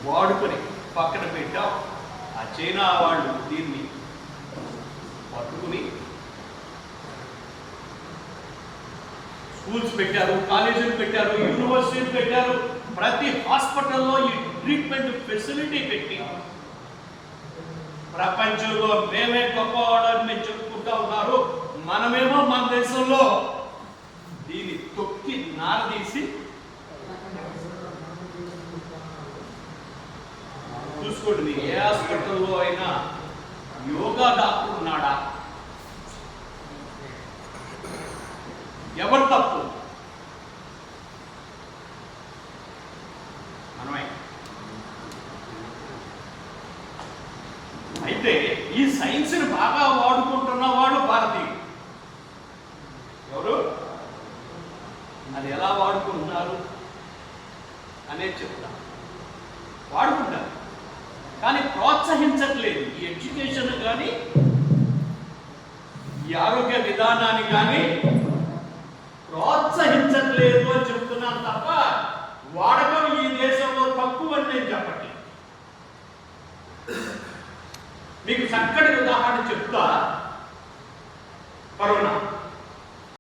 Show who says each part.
Speaker 1: వాడుకొని పక్కన పెట్టాం. ఆ చైనా వాళ్ళు దీన్ని పట్టుకుని స్కూల్స్ పెట్టారు, కాలేజీలు పెట్టారు, యూనివర్సిటీలు పెట్టారు. ప్రతి హాస్పిటల్లో ఈ ట్రీట్మెంట్ ఫెసిలిటీ పెట్టి ప్రపంచంలో మేమే గొప్పవాళ్ళని మేము చెప్పుకుంటా ఉన్నారు. మనమేమో మన దేశంలో దీన్ని తొక్కి నారదీసి చూసుకోండి. మీరు ఏ హాస్పిటల్లో అయినా యోగా డాక్టర్ ఉన్నాడా? ఎవరు తప్పు? మనమే. అయితే ఈ సైన్స్ని బాగా వాడుకుంటున్న వాడు భారతీయుడు. ఎవరు? అది ఎలా వాడుకుంటున్నారు అనేది చెప్తా. వాడుకుంటారు కానీ ప్రోత్సహించట్లేదు. ఈ ఎడ్యుకేషన్ కానీ ఈ ఆరోగ్య విధానాన్ని కానీ ప్రోత్సహించట్లేదు అని చెప్తున్నాను తప్ప వాడకం ఈ దేశంలో తక్కువ అని నేను చెప్పట్లేదు. మీకు చక్కటి ఉదాహరణ చెప్తా. కరోనా